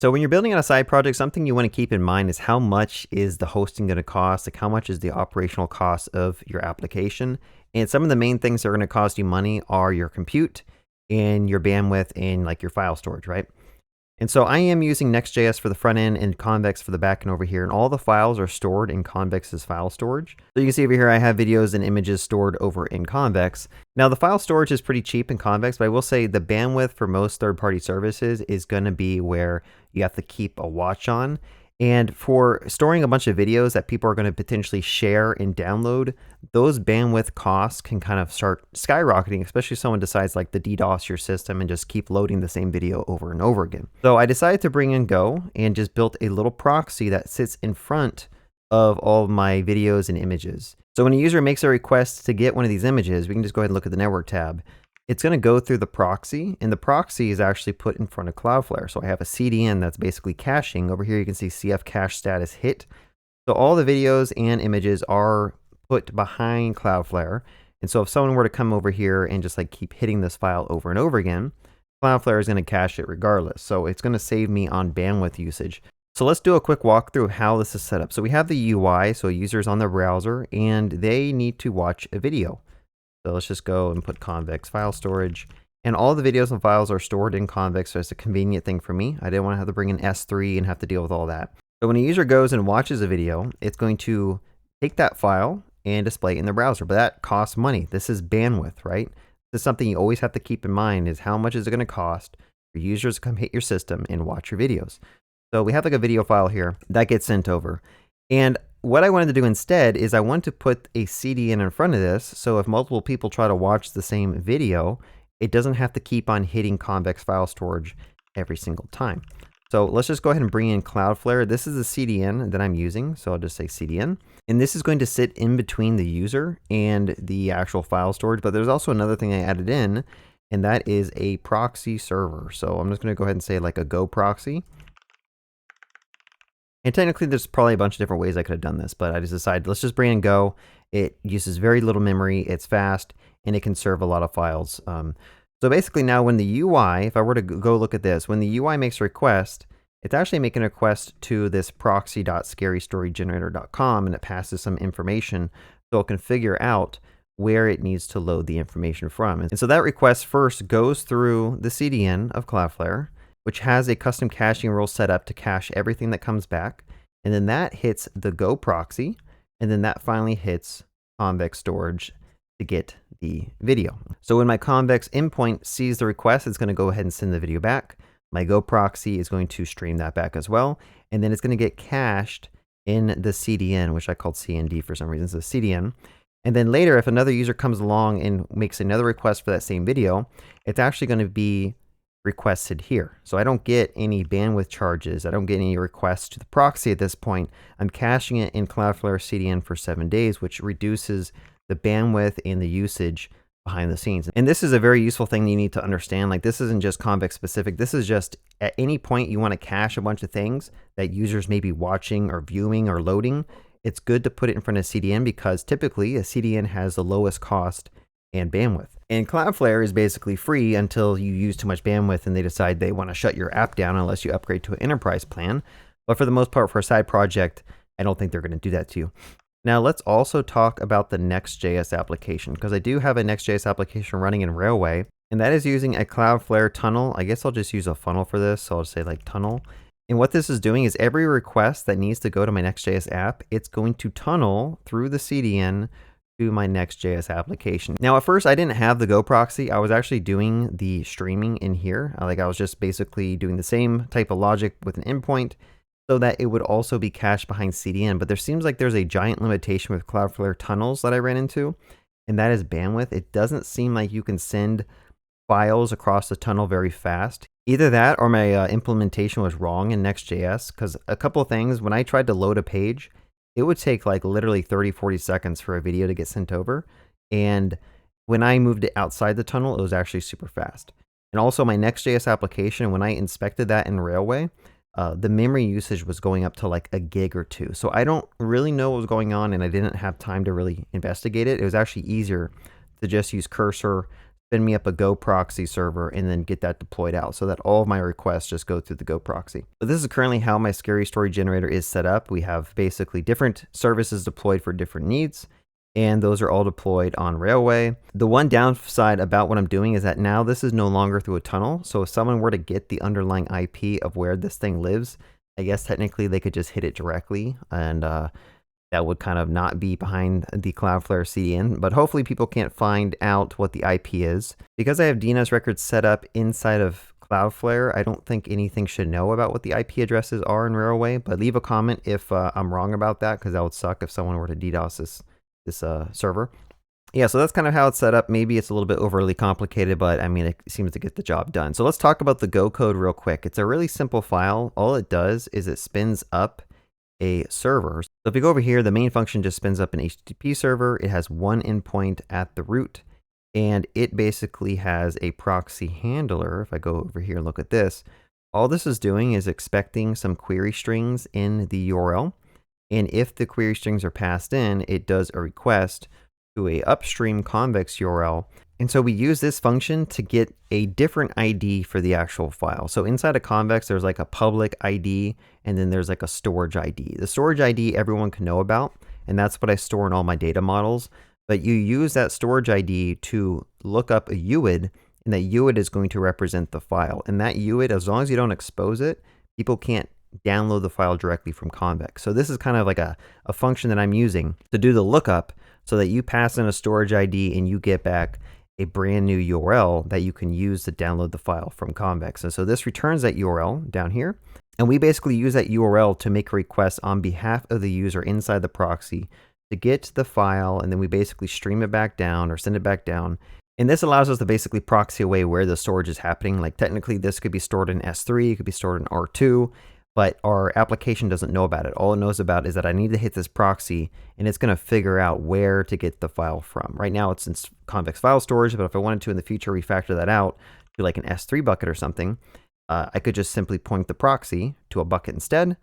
So when you're building out a side project, something you want to keep in mind is how much is the hosting going to cost? Like how much is the operational cost of your application? And some of the main things that are going to cost you money are your compute and your bandwidth and like your file storage, right? And so I am using Next.js for the front end and Convex for the back end over here. And all the files are stored in Convex's file storage. So you can see over here, I have videos and images stored over in Convex. Now the file storage is pretty cheap in Convex, but I will say the bandwidth for most third-party services is going to be where you have to keep a watch on. And for storing a bunch of videos that people are going to potentially share and download, those bandwidth costs can kind of start skyrocketing, especially if someone decides like to DDoS your system and just keep loading the same video over and over again. So I decided to bring in Go and just built a little proxy that sits in front of all of my videos and images. So when a user makes a request to get one of these images, we can just go ahead and look at the network tab. It's going to go through the proxy, and the proxy is actually put in front of Cloudflare. So I have a CDN that's basically caching. Over here you can see CF cache status hit. So all the videos and images are put behind Cloudflare. And so if someone were to come over here and just like keep hitting this file over and over again, Cloudflare is going to cache it regardless. So it's going to save me on bandwidth usage. So let's do a quick walkthrough of how this is set up. So we have the UI, so users on their browser, and they need to watch a video. So let's just go and put Convex file storage. And all the videos and files are stored in Convex, so it's a convenient thing for me. I didn't want to have to bring in S3 and have to deal with all that. So when a user goes and watches a video, it's going to take that file and display it in the browser, but that costs money. This is bandwidth, right? This is something you always have to keep in mind is how much is it going to cost for users to come hit your system and watch your videos. So we have like a video file here that gets sent over. And what I wanted to do instead is I want to put a CDN in front of this, so if multiple people try to watch the same video, it doesn't have to keep on hitting Convex file storage every single time. So let's just go ahead and bring in Cloudflare. This is the CDN that I'm using, so I'll just say CDN. And this is going to sit in between the user and the actual file storage, but there's also another thing I added in, and that is a proxy server. So I'm just going to go ahead and say like a Go proxy. And technically, there's probably a bunch of different ways I could have done this, but I just decided, let's just bring in Go. It uses very little memory, it's fast, and it can serve a lot of files. So basically now when the UI, if I were to go look at this, when the UI makes a request, it's actually making a request to this proxy.scarystorygenerator.com, and it passes some information so it can figure out where it needs to load the information from. And so that request first goes through the CDN of Cloudflare, which has a custom caching rule set up to cache everything that comes back. And then that hits the Go proxy. And then that finally hits Convex storage to get the video. So when my Convex endpoint sees the request, it's going to go ahead and send the video back. My Go proxy is going to stream that back as well. And then it's going to get cached in the CDN, which I called CND for some reason, so CDN. And then later, if another user comes along and makes another request for that same video, it's actually going to be requested here. So I don't get any bandwidth charges. I don't get any requests to the proxy at this point. I'm caching it in Cloudflare CDN for 7 days, which reduces the bandwidth and the usage behind the scenes. And this is a very useful thing you need to understand. Like this isn't just Convex specific. This is just at any point you want to cache a bunch of things that users may be watching or viewing or loading. It's good to put it in front of CDN because typically a CDN has the lowest cost and bandwidth. And Cloudflare is basically free until you use too much bandwidth and they decide they want to shut your app down unless you upgrade to an enterprise plan. But for the most part, for a side project, I don't think they're going to do that to you. Now let's also talk about the Next.js application, because I do have a Next.js application running in Railway, and that is using a Cloudflare tunnel. I guess I'll just use a funnel for this, so I'll just say like tunnel. And what this is doing is every request that needs to go to my Next.js app, it's going to tunnel through the CDN to my Next.js application. Now at first I didn't have the Go proxy. I was actually doing the streaming in here. I was just basically doing the same type of logic with an endpoint so that it would also be cached behind CDN. But there seems like there's a giant limitation with Cloudflare tunnels that I ran into, and that is bandwidth. It doesn't seem like you can send files across the tunnel very fast. Either that or my implementation was wrong in Next.js, because a couple of things, when I tried to load a page, it would take like literally 30-40 seconds for a video to get sent over. And when I moved it outside the tunnel, it was actually super fast. And also my Next.js application, when I inspected that in Railway, the memory usage was going up to like a gig or two. So I don't really know what was going on, and I didn't have time to really investigate it. It was actually easier to just use Cursor, spin me up a Go proxy server and then get that deployed out so that all of my requests just go through the Go proxy. So this is currently how my scary story generator is set up. We have basically different services deployed for different needs, and those are all deployed on Railway. The one downside about what I'm doing is that now this is no longer through a tunnel. So if someone were to get the underlying IP of where this thing lives, I guess technically they could just hit it directly, and that would kind of not be behind the Cloudflare CDN, but hopefully people can't find out what the IP is. Because I have DNS records set up inside of Cloudflare, I don't think anything should know about what the IP addresses are in Railway, but leave a comment if I'm wrong about that, because that would suck if someone were to DDoS this server. Yeah, so that's kind of how it's set up. Maybe it's a little bit overly complicated, but I mean, it seems to get the job done. So let's talk about the Go code real quick. It's a really simple file. All it does is it spins up a server. So if you go over here, the main function just spins up an HTTP server. It has one endpoint at the root, and it basically has a proxy handler. If I go over here and look at this, all this is doing is expecting some query strings in the URL. And if the query strings are passed in, it does a request to a upstream convex URL. And so we use this function to get a different ID for the actual file. So inside of convex, there's like a public ID, and then there's like a storage ID. The storage ID everyone can know about, and that's what I store in all my data models. But you use that storage ID to look up a UID, and that UID is going to represent the file. And that UID, as long as you don't expose it, people can't download the file directly from convex. So this is kind of like a function that I'm using to do the lookup so that you pass in a storage ID and you get back a brand new URL that you can use to download the file from convex. And so this returns that URL down here. And we basically use that URL to make a request on behalf of the user inside the proxy to get the file. And then we basically stream it back down or send it back down. And this allows us to basically proxy away where the storage is happening. Like technically this could be stored in S3, it could be stored in R2. But our application doesn't know about it. All it knows about is that I need to hit this proxy, and it's going to figure out where to get the file from. Right now it's in convex file storage, but if I wanted to in the future refactor that out to like an S3 bucket or something, I could just simply point the proxy to a bucket instead,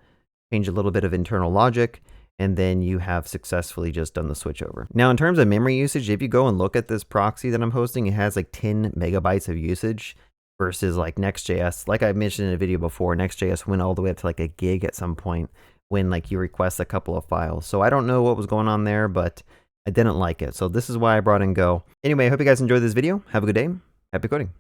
change a little bit of internal logic, and then you have successfully just done the switch over. Now in terms of memory usage, if you go and look at this proxy that I'm hosting, it has like 10 megabytes of usage. Versus like Next.js, like I mentioned in a video before, Next.js went all the way up to like a gig at some point when like you request a couple of files. So I don't know what was going on there, but I didn't like it. So this is why I brought in Go. Anyway, I hope you guys enjoyed this video. Have a good day. Happy coding.